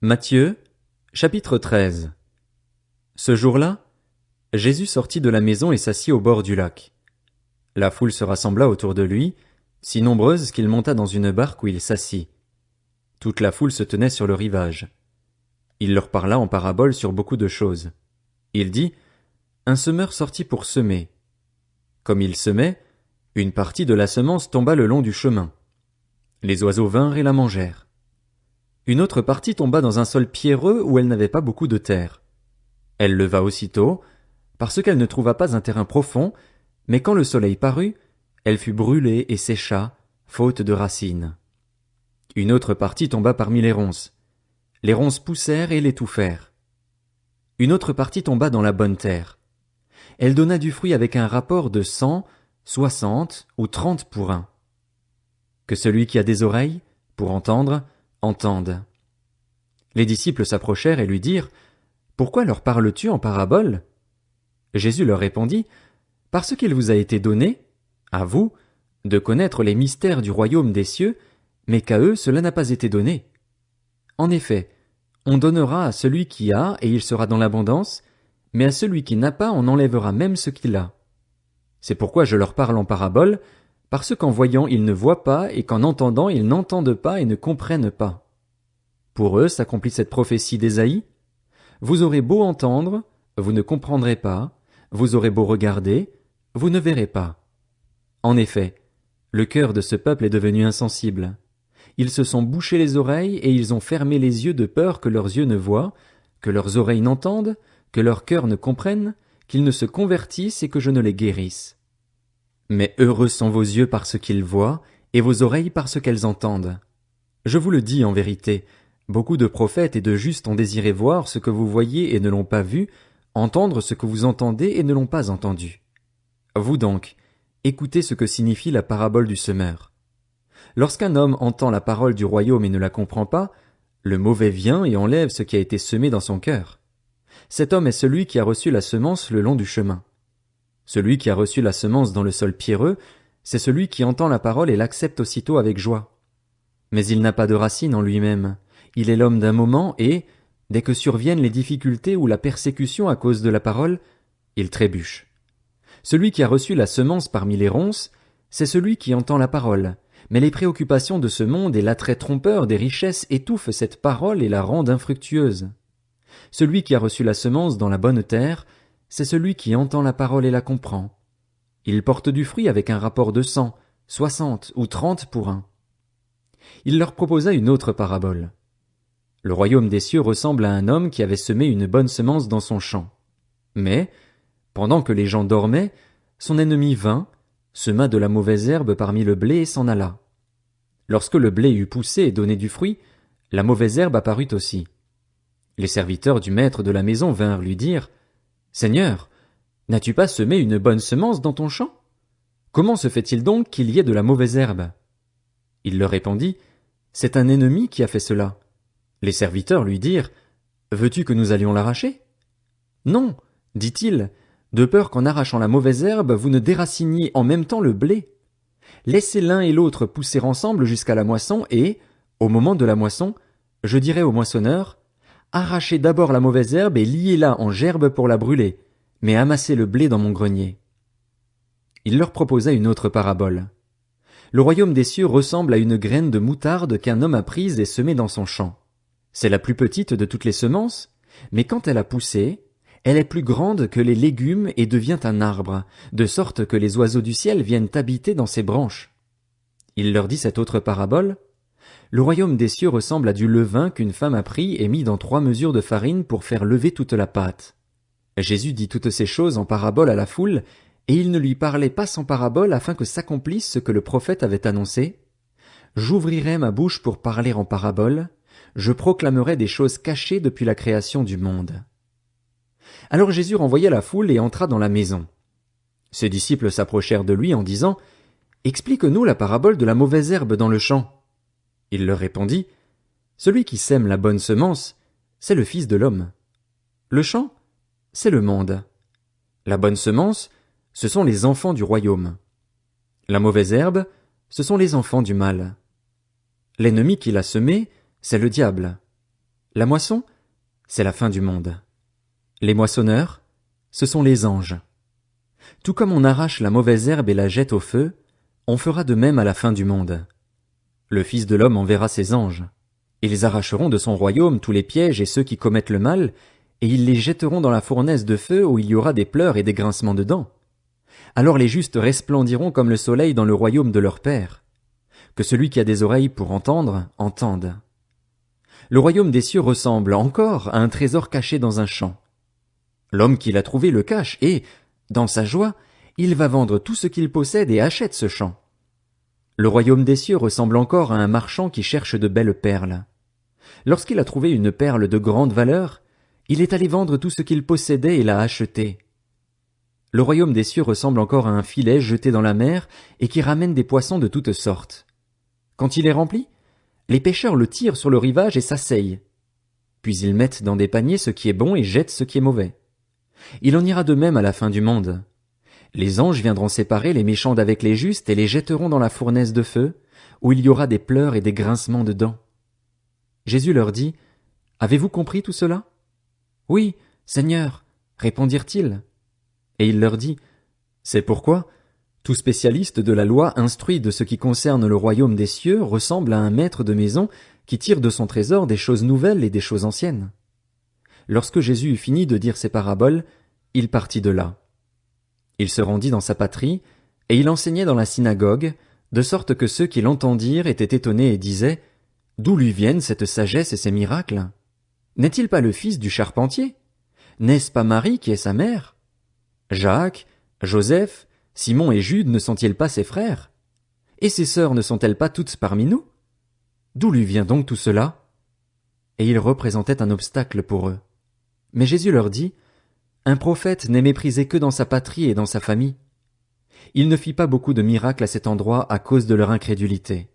Matthieu, chapitre 13. Ce jour-là, Jésus sortit de la maison et s'assit au bord du lac. La foule se rassembla autour de lui, si nombreuse qu'il monta dans une barque où il s'assit. Toute la foule se tenait sur le rivage. Il leur parla en paraboles sur beaucoup de choses. Il dit, un semeur sortit pour semer. Comme il semait, une partie de la semence tomba le long du chemin. Les oiseaux vinrent et la mangèrent. Une autre partie tomba dans un sol pierreux où elle n'avait pas beaucoup de terre. Elle leva aussitôt, parce qu'elle ne trouva pas un terrain profond, mais quand le soleil parut, elle fut brûlée et sécha, faute de racines. Une autre partie tomba parmi les ronces. Les ronces poussèrent et l'étouffèrent. Une autre partie tomba dans la bonne terre. Elle donna du fruit avec un rapport de 100, 60 ou 30 pour un. Que celui qui a des oreilles, pour entendre, entende. Les disciples s'approchèrent et lui dirent, « Pourquoi leur parles-tu en paraboles ?» Jésus leur répondit, « Parce qu'il vous a été donné, à vous, de connaître les mystères du royaume des cieux, mais qu'à eux cela n'a pas été donné. En effet, on donnera à celui qui a, et il sera dans l'abondance, mais à celui qui n'a pas, on enlèvera même ce qu'il a. C'est pourquoi je leur parle en paraboles, parce qu'en voyant ils ne voient pas, et qu'en entendant ils n'entendent pas et ne comprennent pas. Pour eux s'accomplit cette prophétie d'Ésaïe. Vous aurez beau entendre, vous ne comprendrez pas, vous aurez beau regarder, vous ne verrez pas. En effet, le cœur de ce peuple est devenu insensible. Ils se sont bouchés les oreilles et ils ont fermé les yeux de peur que leurs yeux ne voient, que leurs oreilles n'entendent, que leur cœur ne comprenne, qu'ils ne se convertissent et que je ne les guérisse. Mais heureux sont vos yeux parce qu'ils voient, et vos oreilles parce qu'elles entendent. Je vous le dis en vérité, beaucoup de prophètes et de justes ont désiré voir ce que vous voyez et ne l'ont pas vu, entendre ce que vous entendez et ne l'ont pas entendu. Vous donc, écoutez ce que signifie la parabole du semeur. Lorsqu'un homme entend la parole du royaume et ne la comprend pas, le mauvais vient et enlève ce qui a été semé dans son cœur. Cet homme est celui qui a reçu la semence le long du chemin. Celui qui a reçu la semence dans le sol pierreux, c'est celui qui entend la parole et l'accepte aussitôt avec joie. Mais il n'a pas de racine en lui-même. Il est l'homme d'un moment et, dès que surviennent les difficultés ou la persécution à cause de la parole, il trébuche. Celui qui a reçu la semence parmi les ronces, c'est celui qui entend la parole, mais les préoccupations de ce monde et l'attrait trompeur des richesses étouffent cette parole et la rendent infructueuse. Celui qui a reçu la semence dans la bonne terre, c'est celui qui entend la parole et la comprend. Il porte du fruit avec un rapport de 100, 60 ou 30 pour un. Il leur proposa une autre parabole. Le royaume des cieux ressemble à un homme qui avait semé une bonne semence dans son champ. Mais, pendant que les gens dormaient, son ennemi vint, sema de la mauvaise herbe parmi le blé et s'en alla. Lorsque le blé eut poussé et donné du fruit, la mauvaise herbe apparut aussi. Les serviteurs du maître de la maison vinrent lui dire, « Seigneur, n'as-tu pas semé une bonne semence dans ton champ? Comment se fait-il donc qu'il y ait de la mauvaise herbe ?» Il leur répondit, « C'est un ennemi qui a fait cela. » Les serviteurs lui dirent, « Veux-tu que nous allions l'arracher? » Non, dit-il, de peur qu'en arrachant la mauvaise herbe, vous ne déraciniez en même temps le blé. Laissez l'un et l'autre pousser ensemble jusqu'à la moisson et, au moment de la moisson, je dirai au moissonneur, arrachez d'abord la mauvaise herbe et liez-la en gerbes pour la brûler, mais amassez le blé dans mon grenier. Il leur proposa une autre parabole. Le royaume des cieux ressemble à une graine de moutarde qu'un homme a prise et semée dans son champ. C'est la plus petite de toutes les semences, mais quand elle a poussé, elle est plus grande que les légumes et devient un arbre, de sorte que les oiseaux du ciel viennent habiter dans ses branches. Il leur dit cette autre parabole. Le royaume des cieux ressemble à du levain qu'une femme a pris et mis dans 3 mesures de farine pour faire lever toute la pâte. Jésus dit toutes ces choses en parabole à la foule, et il ne lui parlait pas sans parabole afin que s'accomplisse ce que le prophète avait annoncé. J'ouvrirai ma bouche pour parler en parabole, je proclamerai des choses cachées depuis la création du monde. Alors Jésus renvoya la foule et entra dans la maison. Ses disciples s'approchèrent de lui en disant, « Explique-nous la parabole de la mauvaise herbe dans le champ. » Il leur répondit, « Celui qui sème la bonne semence, c'est le Fils de l'homme. Le champ, c'est le monde. La bonne semence, ce sont les enfants du royaume. La mauvaise herbe, ce sont les enfants du mal. L'ennemi qui l'a semé, c'est le diable. La moisson, c'est la fin du monde. Les moissonneurs, ce sont les anges. Tout comme on arrache la mauvaise herbe et la jette au feu, on fera de même à la fin du monde. Le Fils de l'homme enverra ses anges. Ils arracheront de son royaume tous les pièges et ceux qui commettent le mal, et ils les jetteront dans la fournaise de feu où il y aura des pleurs et des grincements de dents. Alors les justes resplendiront comme le soleil dans le royaume de leur Père. Que celui qui a des oreilles pour entendre, entende. Le royaume des cieux ressemble encore à un trésor caché dans un champ. L'homme qui l'a trouvé le cache et, dans sa joie, il va vendre tout ce qu'il possède et achète ce champ. Le royaume des cieux ressemble encore à un marchand qui cherche de belles perles. Lorsqu'il a trouvé une perle de grande valeur, il est allé vendre tout ce qu'il possédait et l'a achetée. Le royaume des cieux ressemble encore à un filet jeté dans la mer et qui ramène des poissons de toutes sortes. Quand il est rempli, les pêcheurs le tirent sur le rivage et s'asseyent. Puis ils mettent dans des paniers ce qui est bon et jettent ce qui est mauvais. Il en ira de même à la fin du monde. Les anges viendront séparer les méchants d'avec les justes et les jetteront dans la fournaise de feu, où il y aura des pleurs et des grincements de dents. Jésus leur dit, « Avez-vous compris tout cela » ? « Oui, Seigneur, répondirent-ils. Et il leur dit, « C'est pourquoi tout spécialiste de la loi instruit de ce qui concerne le royaume des cieux ressemble à un maître de maison qui tire de son trésor des choses nouvelles et des choses anciennes. » Lorsque Jésus eut fini de dire ces paraboles, il partit de là. Il se rendit dans sa patrie, et il enseignait dans la synagogue, de sorte que ceux qui l'entendirent étaient étonnés et disaient, « D'où lui viennent cette sagesse et ces miracles? N'est-il pas le fils du charpentier? N'est-ce pas Marie qui est sa mère? Jacques, Joseph, Simon et Jude ne sont-ils pas ses frères? Et ses sœurs ne sont-elles pas toutes parmi nous? D'où lui vient donc tout cela? » Et il représentait un obstacle pour eux. Mais Jésus leur dit, « Un prophète n'est méprisé que dans sa patrie et dans sa famille. » Il ne fit pas beaucoup de miracles à cet endroit à cause de leur incrédulité.